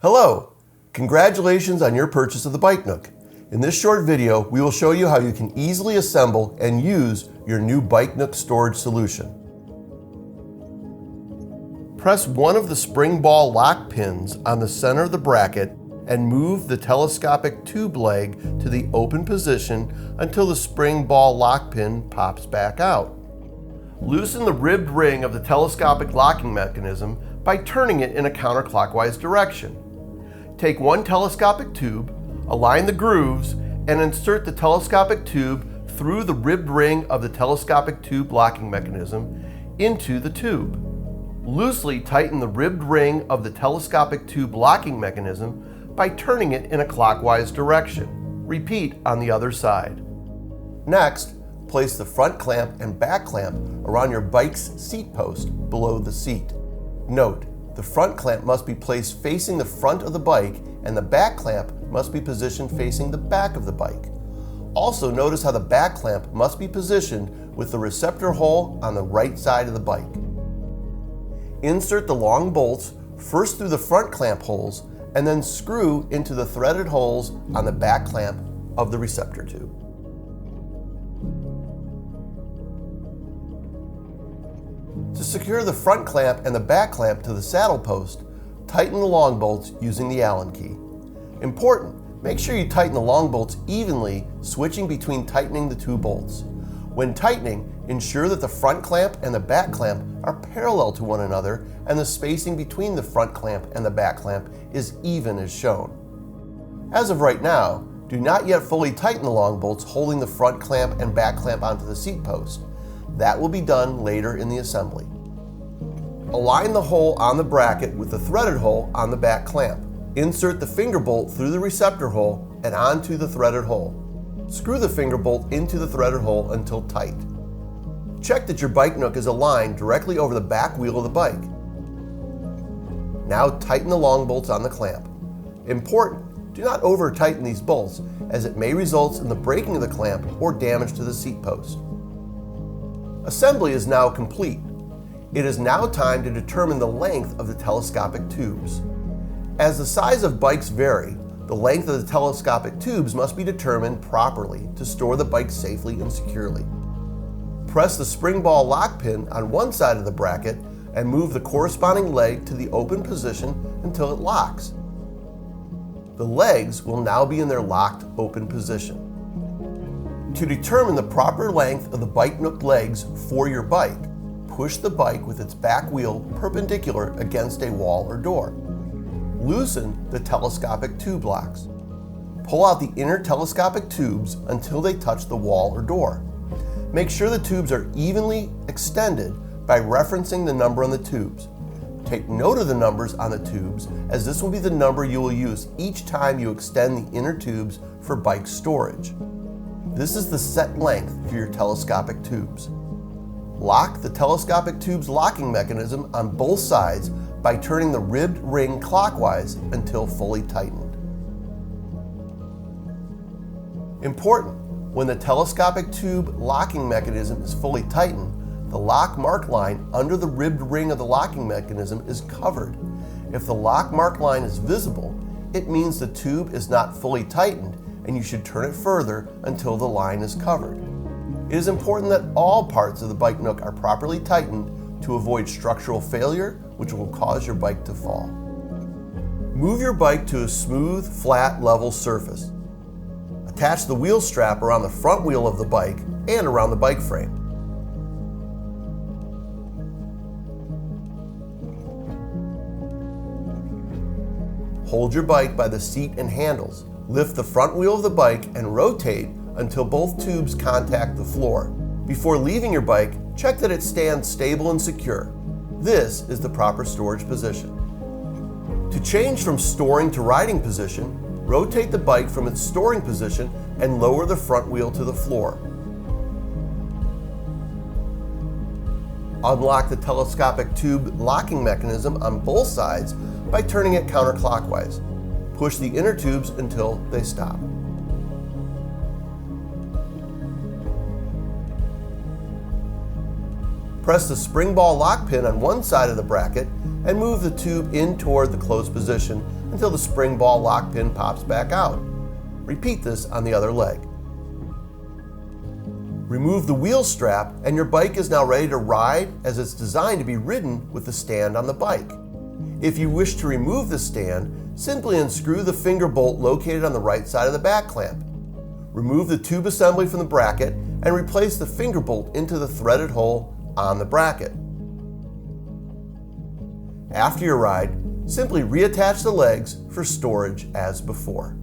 Hello! Congratulations on your purchase of the Bike Nook. In this short video, we will show you how you can easily assemble and use your new Bike Nook storage solution. Press one of the spring ball lock pins on the center of the bracket and move the telescopic tube leg to the open position until the spring ball lock pin pops back out. Loosen the ribbed ring of the telescopic locking mechanism by turning it in a counterclockwise direction. Take one telescopic tube, align the grooves, and insert the telescopic tube through the ribbed ring of the telescopic tube locking mechanism into the tube. Loosely tighten the ribbed ring of the telescopic tube locking mechanism by turning it in a clockwise direction. Repeat on the other side. Next, place the front clamp and back clamp around your bike's seat post below the seat. Note, the front clamp must be placed facing the front of the bike and the back clamp must be positioned facing the back of the bike. Also, notice how the back clamp must be positioned with the receptor hole on the right side of the bike. Insert the long bolts first through the front clamp holes and then screw into the threaded holes on the back clamp of the receptor tube. To secure the front clamp and the back clamp to the saddle post, tighten the long bolts using the Allen key. Important, make sure you tighten the long bolts evenly, switching between tightening the two bolts. When tightening, ensure that the front clamp and the back clamp are parallel to one another and the spacing between the front clamp and the back clamp is even as shown. As of right now, do not yet fully tighten the long bolts holding the front clamp and back clamp onto the seat post. That will be done later in the assembly. Align the hole on the bracket with the threaded hole on the back clamp. Insert the finger bolt through the receptor hole and onto the threaded hole. Screw the finger bolt into the threaded hole until tight. Check that your Bike Nook is aligned directly over the back wheel of the bike. Now tighten the long bolts on the clamp. Important, do not over tighten these bolts as it may result in the breaking of the clamp or damage to the seat post. Assembly is now complete. It is now time to determine the length of the telescopic tubes. As the size of bikes vary, the length of the telescopic tubes must be determined properly to store the bike safely and securely. Press the spring ball lock pin on one side of the bracket and move the corresponding leg to the open position until it locks. The legs will now be in their locked open position. To determine the proper length of the Bike Nook legs for your bike, push the bike with its back wheel perpendicular against a wall or door. Loosen the telescopic tube locks. Pull out the inner telescopic tubes until they touch the wall or door. Make sure the tubes are evenly extended by referencing the number on the tubes. Take note of the numbers on the tubes as this will be the number you will use each time you extend the inner tubes for bike storage. This is the set length for your telescopic tubes. Lock the telescopic tubes locking mechanism on both sides by turning the ribbed ring clockwise until fully tightened. Important, when the telescopic tube locking mechanism is fully tightened, the lock mark line under the ribbed ring of the locking mechanism is covered. If the lock mark line is visible, it means the tube is not fully tightened and you should turn it further until the line is covered. It is important that all parts of the Bike Nook are properly tightened to avoid structural failure, which will cause your bike to fall. Move your bike to a smooth, flat, level surface. Attach the wheel strap around the front wheel of the bike and around the bike frame. Hold your bike by the seat and handles. Lift the front wheel of the bike and rotate until both tubes contact the floor. Before leaving your bike, check that it stands stable and secure. This is the proper storage position. To change from storing to riding position, rotate the bike from its storing position and lower the front wheel to the floor. Unlock the telescopic tube locking mechanism on both sides by turning it counterclockwise. Push the inner tubes until they stop. Press the spring ball lock pin on one side of the bracket and move the tube in toward the closed position until the spring ball lock pin pops back out. Repeat this on the other leg. Remove the wheel strap and your bike is now ready to ride, as it's designed to be ridden with the stand on the bike. If you wish to remove the stand, simply unscrew the finger bolt located on the right side of the back clamp. Remove the tube assembly from the bracket and replace the finger bolt into the threaded hole on the bracket. After your ride, simply reattach the legs for storage as before.